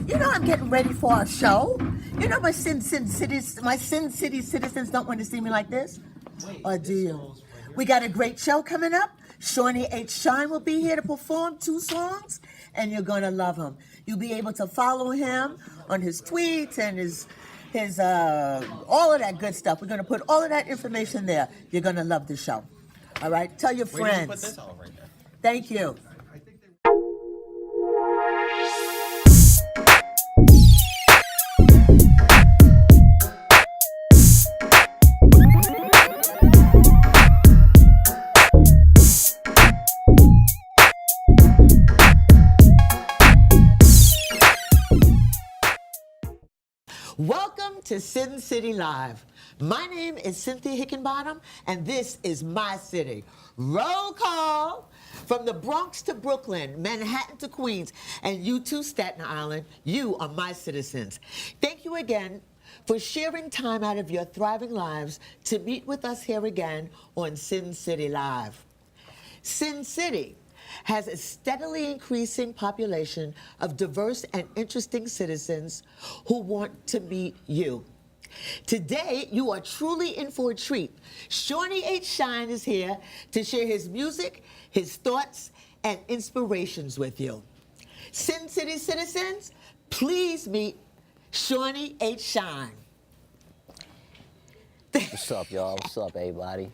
You know I'm getting ready for our show. You know my Sin City citizens don't want to see me like this. Or do you? We got a great show coming up. Shawnee H. Shine will be here to perform 2 songs, and you're gonna love him. You'll be able to follow him on his tweets and his all of that good stuff. We're gonna put all of that information there. You're gonna love the show. All right, tell your friends. Where did you put this all right there? Thank you. Welcome to Sin City Live. My name is Cynthia Hickenbottom, and this is my city. Roll call from the Bronx to Brooklyn, Manhattan to Queens, and you too, Staten Island. You are my citizens. Thank you again for sharing time out of your thriving lives to meet with us here again on Sin City Live. Sin City has a steadily increasing population of diverse and interesting citizens who want to meet you. Today, you are truly in for a treat. Shawnee H. Shine is here to share his music, his thoughts, and inspirations with you. Sin City citizens, please meet Shawnee H. Shine. What's up, y'all? What's up, everybody?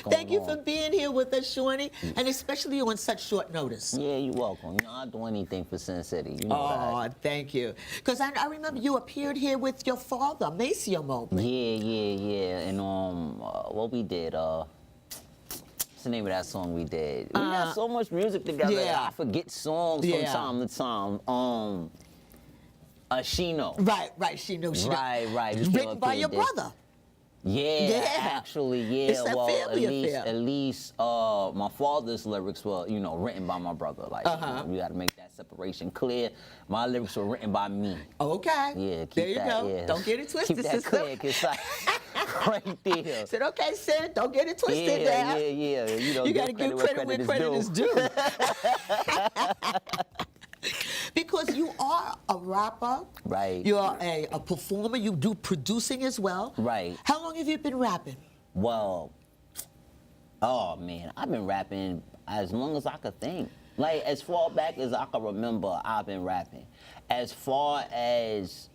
Thank you for being here with us, Shawnee, and especially on such short notice. Yeah, you're welcome. You know, I'll do anything for Sin City. You know Oh, thank you. Because I remember you appeared here with your father, Maceo Mobley. Yeah. And what we did, what's the name of that song we did? We got so much music together. Yeah. I forget songs from time to time. Shino. Right, Shino. Right. Written by your brother. Yeah, actually, yeah. It's that well, family affair. at least my father's lyrics were, written by my brother. Like, we got to make that separation clear. My lyrics were written by me. Okay. Yeah, keep there you that, go. yeah. Don't get it twisted, Keep that sister. clear, 'cause right there. Said, okay, Sid, don't get it twisted now. Yeah. You got to give credit where credit is due. Because you are a rapper. Right. You are a performer. You do producing as well. Right. How long have you been rapping? Well, oh man, I've been rapping as long as I could think. Like, as far back as I can remember, I've been rapping. As far as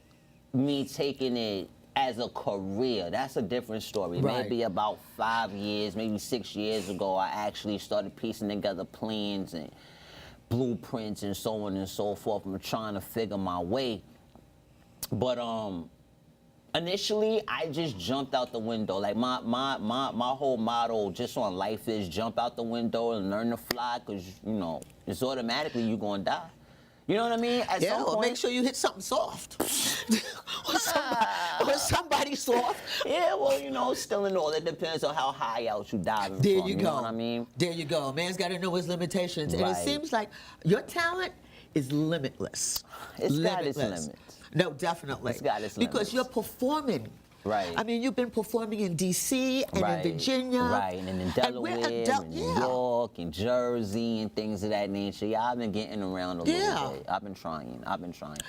me taking it as a career, that's a different story. Right. Maybe about 5 years, maybe 6 years ago, I actually started piecing together plans and blueprints and so on and so forth. I'm trying to figure my way. But initially, I just jumped out the window. Like, my whole motto just on life is jump out the window and learn to fly, because, it's automatically you're going to die. You know what I mean? At some point, make sure you hit something soft. or somebody soft. Yeah, well, still in all, it depends on how high out you diving There from, you go. know what I mean? There you go. Man's got to know his limitations. Right. And it seems like your talent is limitless. It's got its limits. No, definitely. It's got its because limits. you're performing. Right. I mean, you've been performing in D.C. and in Virginia. Right, and in Delaware, and New yeah. York, and Jersey, and things of that nature. Yeah, I've been getting around a little bit. I've been trying.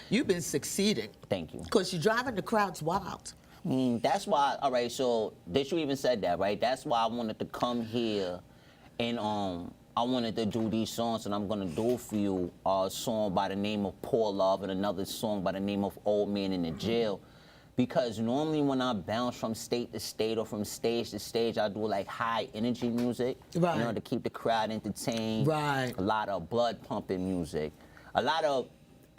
You've been succeeding. Thank you. Because you're driving the crowds wild. That's why, all right, so that you even said that, right? That's why I wanted to come here and I wanted to do these songs, and I'm going to do for you a song by the name of Poor Love and another song by the name of Old Man in the Jail. Because normally when I bounce from state to state or from stage to stage, I do like high energy music, right, to keep the crowd entertained. Right. A lot of blood pumping music, a lot of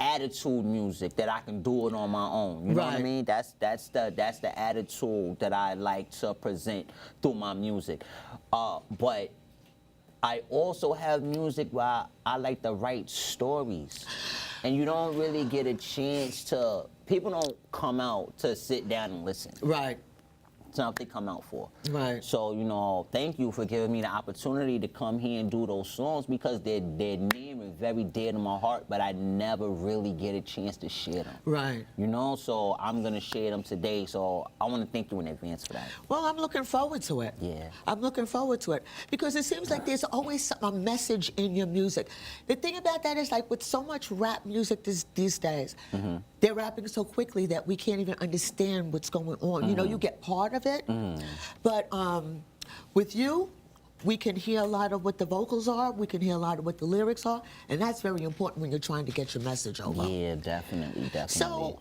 attitude music that I can do it on my own. You know what I mean? That's the attitude that I like to present through my music. But I also have music where I like to write stories, and you don't really get a chance to. People don't come out to sit down and listen. Right. It's not what they come out for. Right. So, thank you for giving me the opportunity to come here and do those songs, because they're near and very dear to my heart, but I never really get a chance to share them. Right. You know, so I'm gonna share them today. So I want to thank you in advance for that. Well, I'm looking forward to it. Yeah. I'm looking forward to it because it seems like there's always a message in your music. The thing about that is, like, with so much rap music these days, they're rapping so quickly that we can't even understand what's going on. You know, you get part of it, but with you, we can hear a lot of what the vocals are, we can hear a lot of what the lyrics are, and that's very important when you're trying to get your message over. Yeah, definitely. So,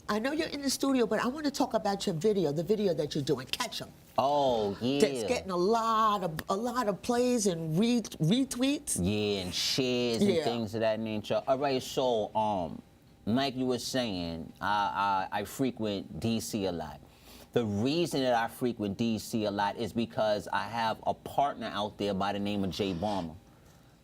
I know you're in the studio, but I want to talk about your video, the video that you're doing, Catch 'Em. Oh, yeah. That's getting a lot of plays and retweets. Yeah, and shares and Yeah. things of that nature. All right, so like you were saying, I frequent DC a lot. The reason that I frequent DC a lot is because I have a partner out there by the name of Jay Bomber.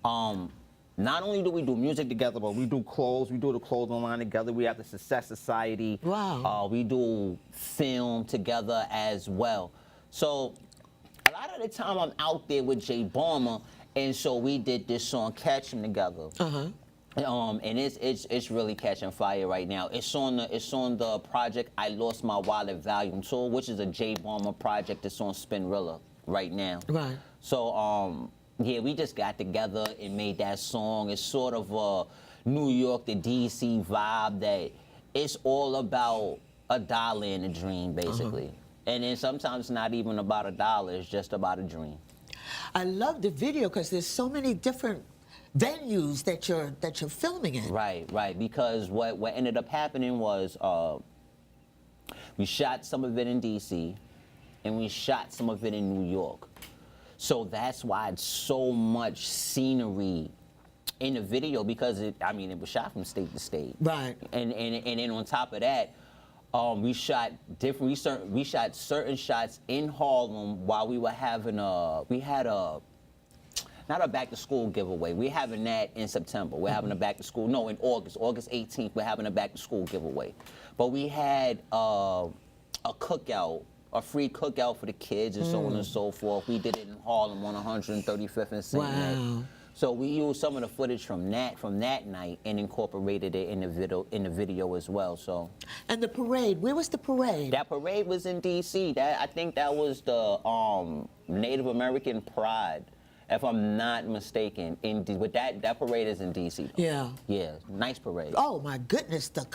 Not only do we do music together, but we do clothes. We do the clothing line together. We have the Success Society. Wow. We do film together as well. So a lot of the time I'm out there with Jay Bomber, and so we did this song Catch 'Em together. And it's really catching fire right now. It's on the project I Lost My Wallet Volume 2, which is a Jay Bomber project that's on Spinrilla right now. Right. So yeah, we just got together and made that song. It's sort of a New York to DC vibe that it's all about a dollar in a dream, basically. And then sometimes it's not even about a dollar, it's just about a dream. I love the video because there's so many different venues that you're filming in. Right. Because what ended up happening was we shot some of it in DC, and we shot some of it in New York. So that's why it's so much scenery in the video, because it was shot from state to state. Right. And then on top of that, we shot certain shots in Harlem while we were having not a back to school giveaway. We're having that in September. We're having a back to school. No, in August. August 18th, we're having a back to school giveaway. But we had a cookout, a free cookout for the kids and so on and so forth. We did it in Harlem on 135th and St. Wow. So we used some of the footage from that night and incorporated it in the video as well. So. And the parade, where was the parade? That parade was in DC. I think that was the Native American Pride, if I'm not mistaken. But that parade is in DC. Yeah. Yeah, nice parade. Oh my goodness, the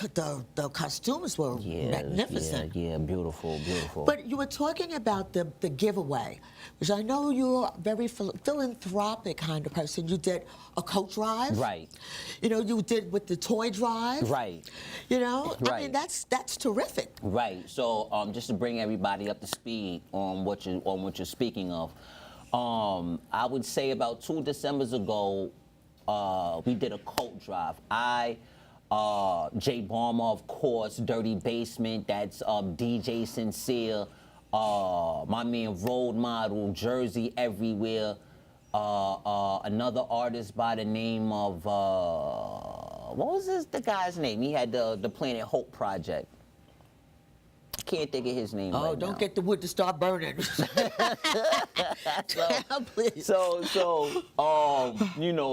costumes were magnificent. Yeah, beautiful. But you were talking about the giveaway, which I know you're a very philanthropic kind of person. You did a coat drive. Right. You know, you did with the toy drive. Right. You know, I mean, Right. that's terrific. Right. So just to bring everybody up to speed on what you're speaking of, I would say about 2 Decembers ago, we did a coat drive. Jay Bomber, of course, Dirty Basement, that's DJ Sincere, my man Road Model, Jersey Everywhere, another artist by the name of, what was the guy's name? He had the Planet Hope Project. Can't think of his name right now. Don't get the wood to start burning. Please. So,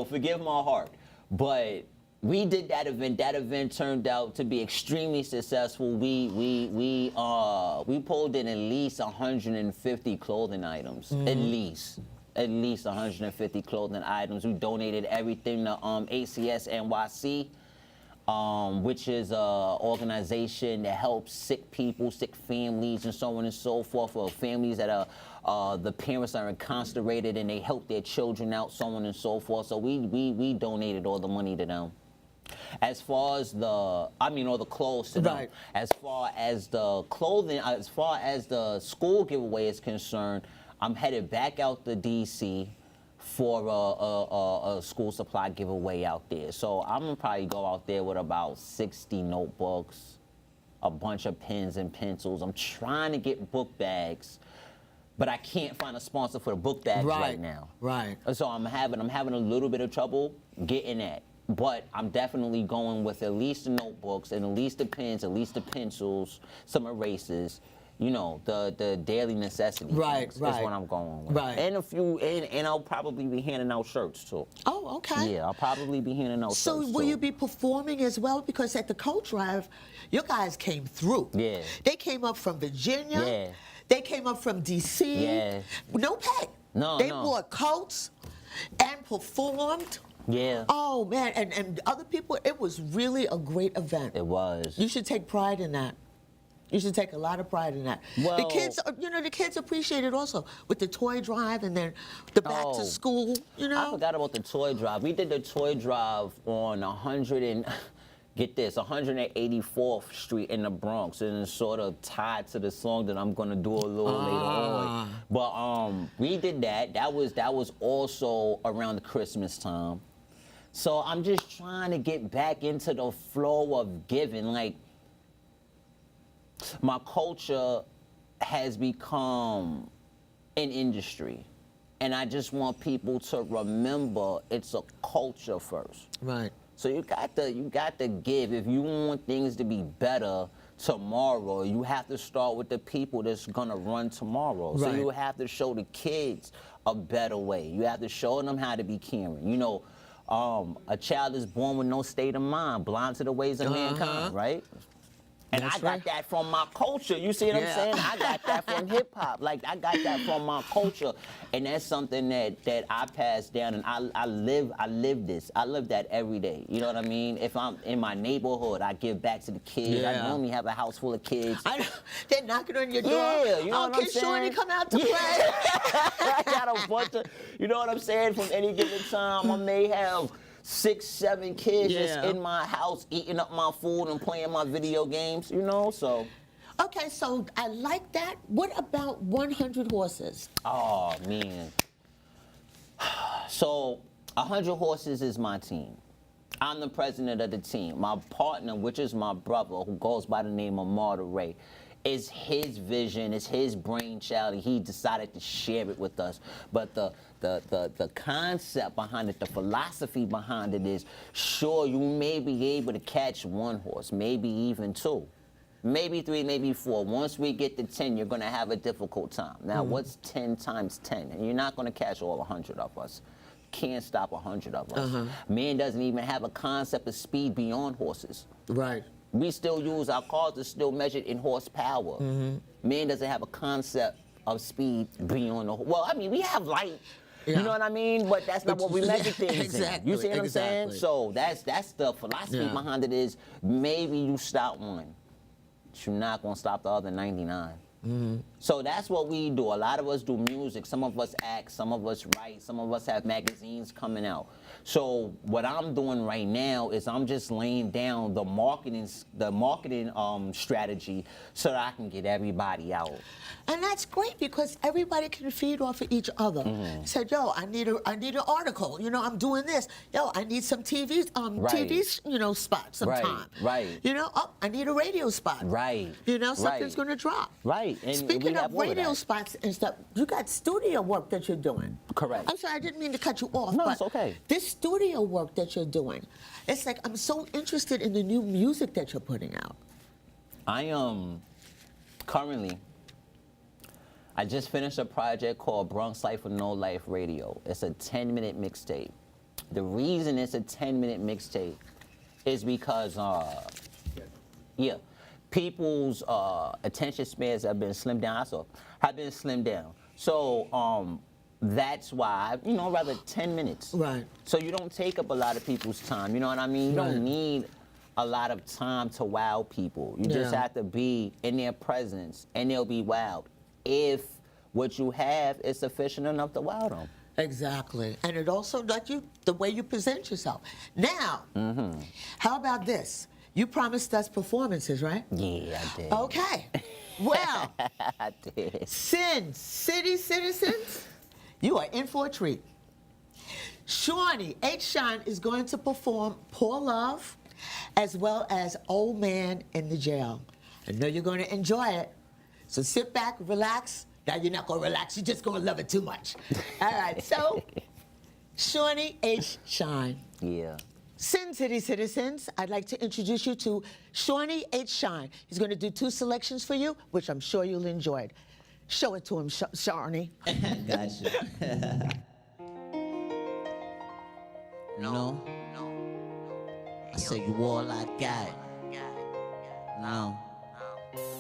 forgive my heart, but we did that event. That event turned out to be extremely successful. We pulled in at least 150 clothing items. At least 150 clothing items. We donated everything to ACS NYC. Which is an organization that helps sick people, sick families, and so on and so forth, or families that are the parents are incarcerated and they help their children out, so on and so forth. So we donated all the money to them. As far as all the clothes to them. Right. As far as the clothing, as far as the school giveaway is concerned, I'm headed back out to DC for a school supply giveaway out there. So I'm gonna probably go out there with about 60 notebooks, a bunch of pens and pencils. I'm trying to get book bags, but I can't find a sponsor for the book bags right now. Right. So I'm having a little bit of trouble getting that. But I'm definitely going with at least the notebooks and at least the pens, at least the pencils, some erasers, you know, the daily necessity. Right, things right. Is what I'm going with. Right. And and I'll probably be handing out shirts too. Oh, okay. Yeah, I'll probably be handing out So shirts will too. you be performing as well? Because at the coat drive, your guys came through. Yeah. They came up from Virginia. Yeah. They came up from D.C. Yeah. No pay. No, They no. wore coats and performed. Yeah. Oh, man. And other people, it was really a great event. It was. You should take pride in that. You should take a lot of pride in that. the Well- kids, the kids appreciate it also with the toy drive and then the back Oh. to school, I forgot about the toy drive. We did the toy drive on 184th Street in the Bronx, and it's sort of tied to the song that I'm gonna do a little later on. But we did that. That was also around the Christmas time. So I'm just trying to get back into the flow of giving. Like, my culture has become an industry. And I just want people to remember it's a culture first. Right. So you got to give. If you want things to be better tomorrow, you have to start with the people that's gonna run tomorrow. So Right. you have to show the kids a better way. You have to show them how to be caring. You know, a child is born with no state of mind, blind to the ways of mankind, right? And That's I got right. that from my culture. You see what Yeah. I'm saying? I got that from hip hop. Like, I got that from my culture, and that's something that I pass down, and I live this. I live that every day. You know what I mean? If I'm in my neighborhood, I give back to the kids. I Yeah. normally have a house full of kids. They're knocking on your door. Yeah, you know what I'm Kid Shorty, saying? come out to Yeah. play. I got a bunch of, you know what I'm saying? From any given time, I may have 6, 7 kids Yeah. just in my house eating up my food and playing my video games, you know? So, Okay, so I like that. What about 100 horses? oh, man. So, 100 Horses is my team. I'm the president of the team. My partner, which is my brother, who goes by the name of Marta Ray, is his vision, it's his brainchild, and he decided to share it with us. But the concept behind it, the philosophy behind it is, sure, you may be able to catch 1 horse, maybe even 2. Maybe 3, maybe 4. Once we get to 10, you're gonna have a difficult time. Now, what's 10 times 10? And you're not gonna catch all 100 of us. Can't stop 100 of us. Man doesn't even have a concept of speed beyond horses. Right. We still use our cars are still measured in horsepower. Man doesn't have a concept of speed beyond the. Well, I mean, we have light. Yeah. You know what I mean? But that's not what we measure things Exactly, in. You see what I'm saying? exactly. So that's the philosophy Yeah. behind it is maybe you stop one, but you're not gonna stop the other 99. So that's what we do. A lot of us do music. Some of us act. Some of us write. Some of us have magazines coming out. So what I'm doing right now is I'm just laying down the marketing strategy so that I can get everybody out. And that's great because everybody can feed off of each other. Said, yo, I need an article. You know, I'm doing this. Yo, I need some TV, Right. spot sometime. right. You know, oh, I need a radio spot. Right. You know, something's Right. gonna drop. Right. And we Speaking have of all of radio that. spots and stuff, you got studio work that you're doing. Correct. I'm sorry, I didn't mean to cut you off. No, but it's okay. This studio work that you're doing, it's like I'm so interested in the new music that you're putting out. I currently, I just finished a project called Bronx Life with No Life Radio. It's a 10-minute mixtape. The reason it's a 10-minute mixtape is because, people's attention spans have been slimmed down. So that's why, rather 10 minutes. Right. So you don't take up a lot of people's time. You know what I mean? You Right. don't need a lot of time to wow people. You just Yeah. have to be in their presence and they'll be wowed if what you have is sufficient enough to wow them. Exactly. And it also like the way you present yourself. Now, how about this? You promised us performances, right? Yeah, I did. Okay. Well, I did. Sin City citizens, you are in for a treat. Shawnee H. Shine is going to perform Poor Love as well as Old Man in the Jail. I know you're going to enjoy it. So sit back, relax. Now you're not going to relax. You're just going to love it too much. All right. So, Shawnee H. Shine. Yeah. Sin City citizens, I'd like to introduce you to Shawnee H. Shine. He's going to do 2 selections for you, which I'm sure you'll enjoy. Show it to him, Shawnee. Gotcha. No. I said you all I got. No.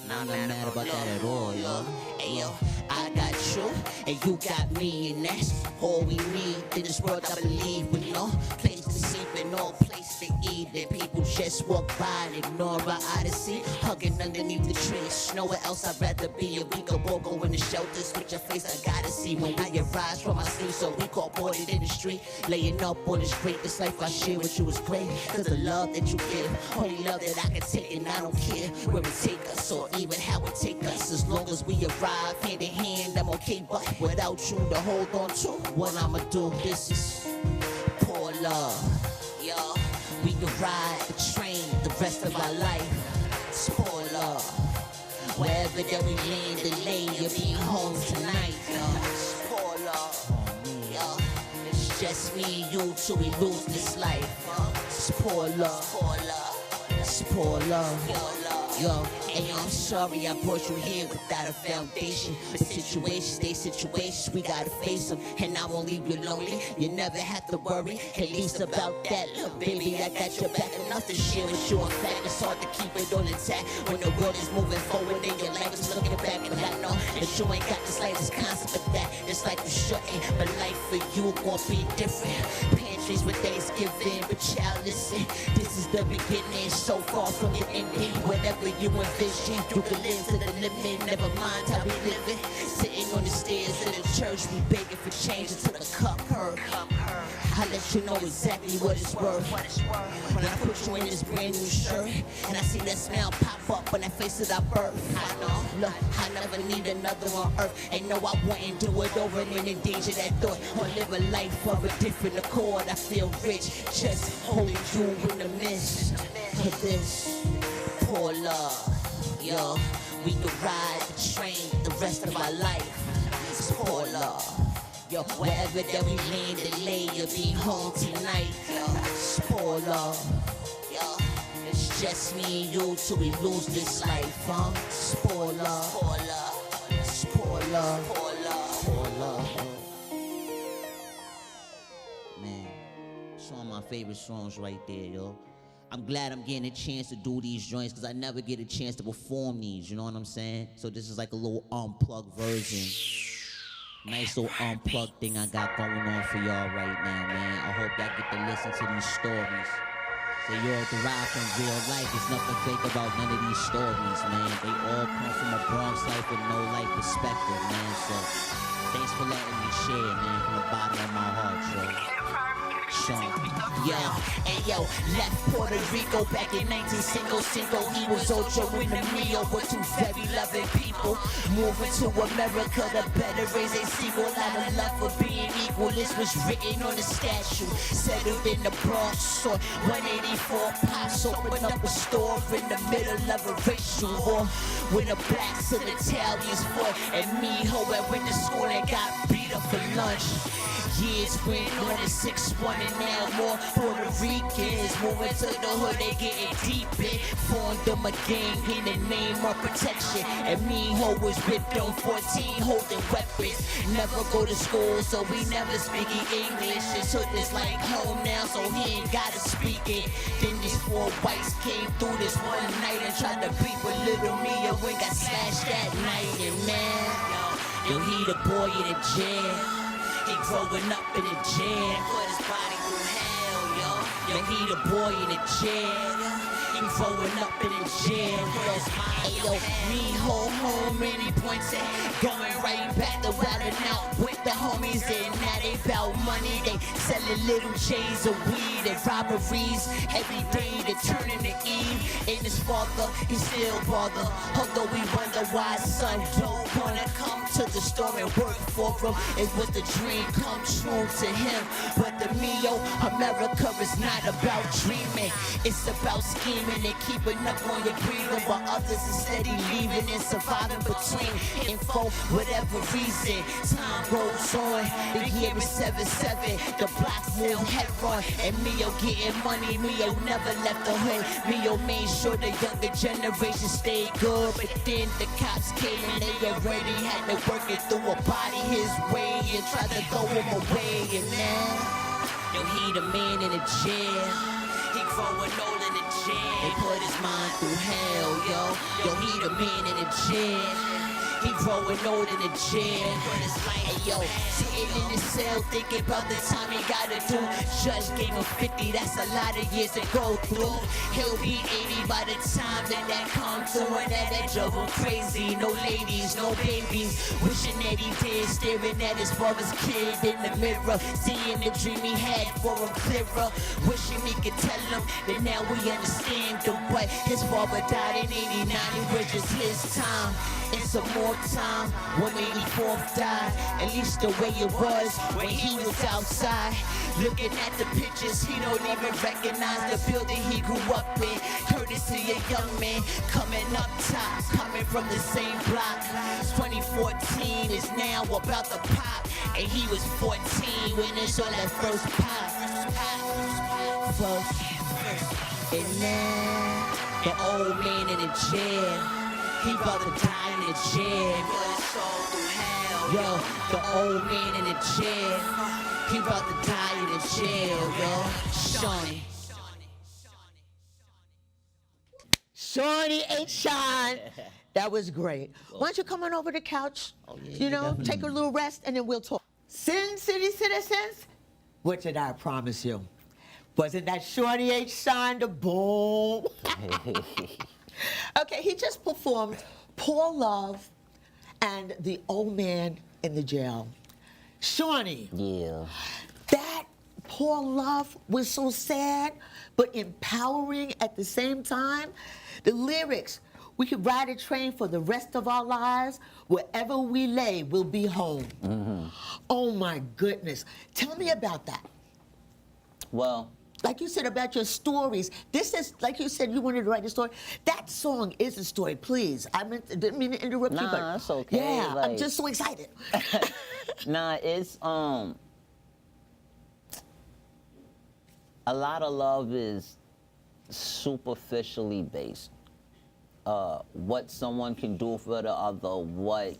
I'm not mad about that at all, yo. Hey, yo, I got you, and you got me, and that's all we need in this world, I believe. With no place to sleep and no place to eat, and people just walk by and ignore our odyssey, hugging underneath the trees. Nowhere else I'd rather be, and we could all go in the shelters with your face I gotta see. When I arise from my sleep, so we caught boarded in the street, laying up on this great, this life I share with you is great, cause the love that you give, only love that I can take, and I don't care where it take us, or even how it take us. As long as we arrive hand in hand, I'm okay, but without you to hold on to, what I'ma do, this is poor love, yo. We can ride the train the rest of our life, it's poor love. Wherever that we land and lay, you'll be home tonight, yo. It's poor love, yo. It's just me and you till we lose this life, yo. It's poor love, it's poor love, yo. And yo, I'm sorry I brought you here without a foundation. But situations, they situations, we gotta face them. And I won't leave you lonely, you never have to worry, at least about that. Look, baby, I got your back, enough to share with you. In fact, it's hard to keep it all intact when the world is moving forward and your life is looking back. And I know that you ain't got the slightest concept of that. It's like you shouldn't, but life for you gon' be different. Pantries with Thanksgiving, but child, listen, this is the beginning, so far from the ending. Whatever you envision, you can live to the limit, never mind how we live it. Sitting on the stairs of the church, we begging for change until the cup hurt. I let you know exactly what it's worth. When I put you in this brand new shirt, and I see that smile pop up on that face that I birth. I know, look, I never need another on earth. And no, I wouldn't do it over and endanger that thought, or live a life of a different accord. I feel rich, just holding you in the midst of this poor love, yo. We can ride the train the rest of our life, it's poor love. Yo, wherever that we land and lay, you'll be home tonight, yo. It's poor love, yo. It's just me and you till we lose this life, huh? It's poor love, it's poor love, poor love. Man, it's one of my favorite songs right there, yo. I'm glad I'm getting a chance to do these joints because I never get a chance to perform these, you know what I'm saying? So this is like a little unplugged version. Nice little unplugged thing I got going on for y'all right now, man. I hope y'all get to listen to these stories. So you're derived from real life. There's nothing fake about none of these stories, man. They all come from a Bronx life with no life perspective, man. So thanks for letting me share, man, from the bottom of my heart, yo. Sean. Yo, and yo, left Puerto Rico back in 1955. He was Ocho in the Mio, but two very loving people. Moving to America to better raise a sequel. Out of love for being equal, this was written on the statue. Settled in the Bronx, so 184 Pops opened up a store in the middle of a racial war. When the blacks and Italians fought, and me, ho, I went to school and got beat up for lunch. Years went on the 6-1 and now more Puerto Ricans moving to the hood, they getting deep in. Formed them a gang in the name of protection, and me ho was ripped on 14 holding weapons. Never go to school, so we never speaking English. It's hood is like home now, so he ain't gotta speak it. Then these 4 whites came through this one night and tried to beat with little me, and we got slashed that night. And man, yo, he the boy in the jail. He growing up in the jail, put his body through hell, yo. He the boy in the jail. He growing up in the jail. Yo, me home, and he points at going right back to wildin' out with the homies. And now they bout money, they selling little chains of weed and robberies every day. They turning to Eve. And his father, he still bother. Although we wonder why his son don't wanna come to the store and work for him. It was the dream come true to him, but the to me, yo, America is not about dreaming. It's about scheming and keeping up on your breathing, while others are steady leaving and surviving between. And for whatever reason, time rolls on. The year is 77. The blocks move head on. And Mio getting money. Mio never left the hood. Mio made sure the younger generation stayed good. But then the cops came and they already had to work it through a body his way and tried to throw him away. And now, yo, he the man in the jail. He growing old in the jail. They put his mind through hell, yo. Yo, he the man in the jail. He growing old in the jail. Hey, yo, sitting in the cell thinking about the time he gotta do. Judge gave him 50, that's a lot of years to go through. He'll be 80 by the time that comes to, and that drove him crazy. No ladies, no babies, wishing that he did. Staring at his father's kid in the mirror, seeing the dream he had for him clearer. Wishing he could tell him that now we understand him, but his father died in 89. It was just his time. And some more time when 84th died. At least the way it was when he was outside. Looking at the pictures, he don't even recognize the building he grew up in. Courtesy a young man coming up top, coming from the same block. 2014 is now about to pop, and he was 14 when it saw that first pop. And now the old man in the jail. He about to die in the jail. Yo, the old man in the jail. He about to die in the jail, yo. Shawnee. Shawnee H. Sean. That was great. Why don't you come on over to the couch? You know, take a little rest, and then we'll talk. Sin City citizens, what did I promise you? Wasn't that Shawnee H. Sean the boom? Okay, he just performed Poor Love and The Old Man in the Jail. Shawnee. Yeah. That Poor Love was so sad, but empowering at the same time. The lyrics, we could ride a train for the rest of our lives. Wherever we lay, we'll be home. Mm-hmm. Oh my goodness. Tell me about that. Well, Like you said about your stories, this is, like you said, you wanted to write a story. That song is a story, please. Didn't mean to interrupt you, but that's okay. yeah, I'm like- just so excited. Nah, it's a lot of love is superficially based. What someone can do for the other, what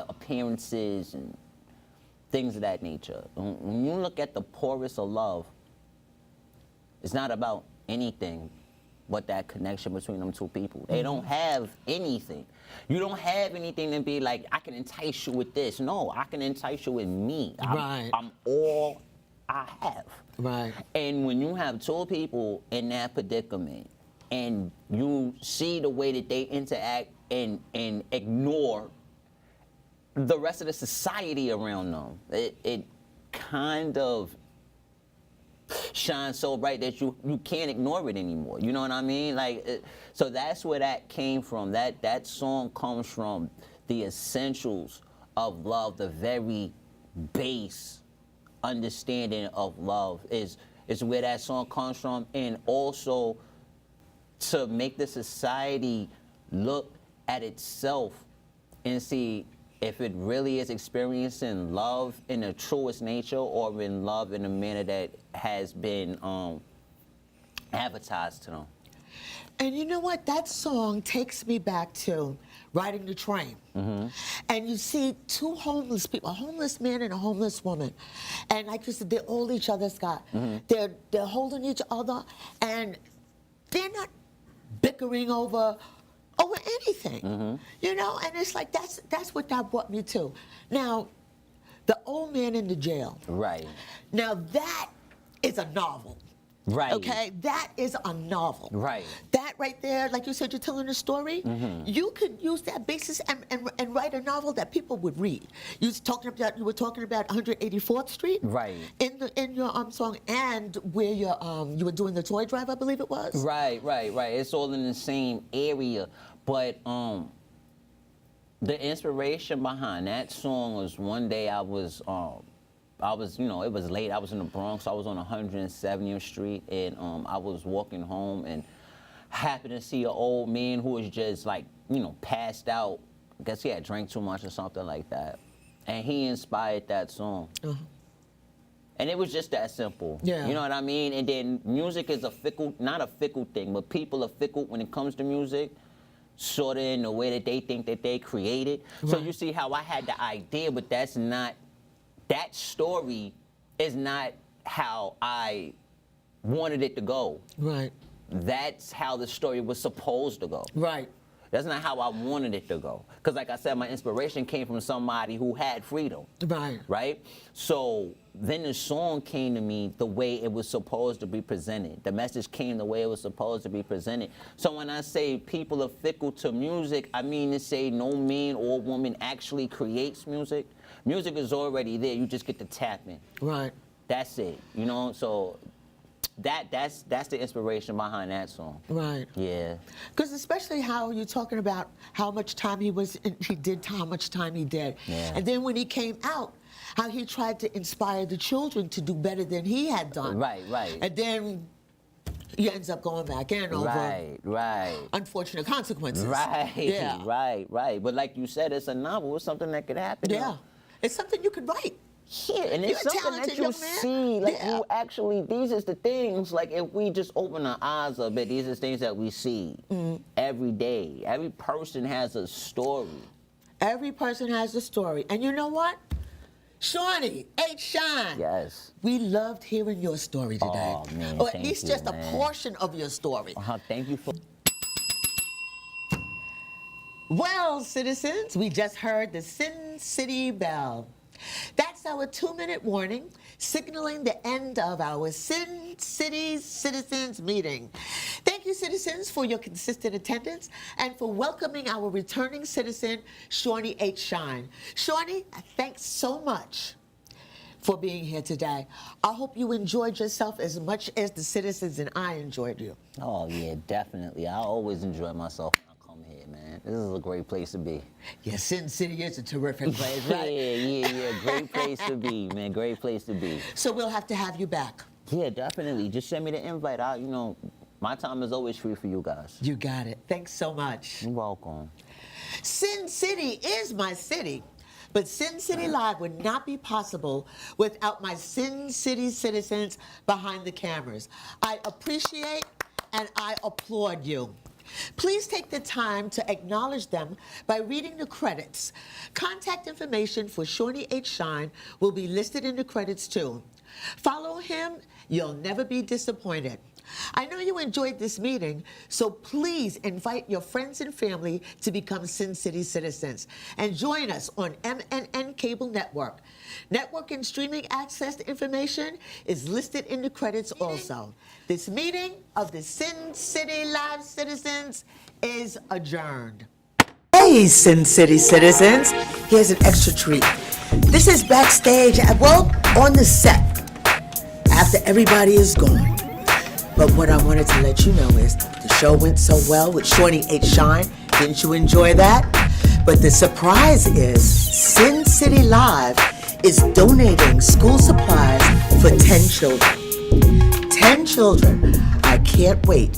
appearances and things of that nature. When you look at the poorest of love, it's not about anything but that connection between them two people. They don't have anything. You don't have anything to be like, I can entice you with this. No, I can entice you with me. Right. I'm all I have. Right. And when you have two people in that predicament and you see the way that they interact and ignore the rest of the society around them, it kind of shines so bright that you can't ignore it anymore. You know what I mean? Like, so that's where that came from. That song comes from the essentials of love, the very base understanding of love is where that song comes from, and also to make the society look at itself and see if it really is experiencing love in the truest nature or in love in a manner that has been advertised to them. And you know what? That song takes me back to riding the train. Mm-hmm. And you see two homeless people, a homeless man and a homeless woman. And like you said, they're all each other's got. Mm-hmm. They're holding each other, and they're not bickering over anything. Mm-hmm. You know, and it's like that's what that brought me to. Now, The Old Man in the Jail. Right. Now that is a novel. Right. Okay, that is a novel. Right. That right there, like you said, you're telling a story. Mm-hmm. You could use that basis and write a novel that people would read. You were talking about 184th Street. Right. In your song, and where you were doing the toy drive, I believe it was. Right. It's all in the same area, but the inspiration behind that song was one day I was I was, it was late. I was in the Bronx. I was on 170th Street, and I was walking home and happened to see an old man who was just like, passed out. I guess he had drank too much or something like that. And he inspired that song. And it was just that simple. Yeah. You know what I mean? And then music is not a fickle thing, but people are fickle when it comes to music, sort of in the way that they think that they created. So you see how I had the idea, but that story is not how I wanted it to go. Right. That's how the story was supposed to go. Right. That's not how I wanted it to go. Because like I said, my inspiration came from somebody who had freedom. Right. Right? So then the song came to me the way it was supposed to be presented. The message came the way it was supposed to be presented. So when I say people are fickle to music, I mean to say no man or woman actually creates music. Music is already there. You just get to tap in. Right. That's it. So that's the inspiration behind that song. Right. Yeah. Because especially how you're talking about how much time he did. Yeah. And then when he came out, how he tried to inspire the children to do better than he had done. Right. And then he ends up going back in over Right. unfortunate consequences. Right. Yeah. Right. But like you said, it's a novel. It's something that could happen. Yeah. It's something you could write. Yeah, and it's You're a something that talented you young man. see, like Yeah. you actually, these is the things, like if we just open our eyes a bit, these are things that we see every day. Every person has a story. Every person has a story. And you know what? Shawnee, H. Shine. Yes. We loved hearing your story today. Oh, man, or at thank least you, just man. a portion of your story. Thank you for... Well, citizens, we just heard the Sin City bell. That's our 2-minute warning, signaling the end of our Sin City Citizens meeting. Thank you, citizens, for your consistent attendance and for welcoming our returning citizen, Shawnee H. Shine. Shawnee, thanks so much for being here today. I hope you enjoyed yourself as much as the citizens and I enjoyed you. Oh, yeah, definitely. I always enjoy myself when I come here, man. This is a great place to be. Yeah, Sin City is a terrific place, right? Yeah. Great place to be, man. Great place to be. So we'll have to have you back. Yeah, definitely. Just send me the invite. My time is always free for you guys. You got it. Thanks so much. You're welcome. Sin City is my city, but Sin City Live would not be possible without my Sin City citizens behind the cameras. I appreciate and I applaud you. Please take the time to acknowledge them by reading the credits. Contact information for Shawnee H. Shine will be listed in the credits too. Follow him, you'll never be disappointed. I know you enjoyed this meeting, so please invite your friends and family to become Sin City citizens and join us on MNN Cable Network. Network and streaming access information is listed in the credits also. This meeting of the Sin City Live citizens is adjourned. Hey, Sin City citizens, here's an extra treat. This is backstage, on the set, after everybody is gone. But what I wanted to let you know is the show went so well with Shawnee H. Shine. Didn't you enjoy that? But the surprise is Sin City Live is donating school supplies for 10 children. 10 children. I can't wait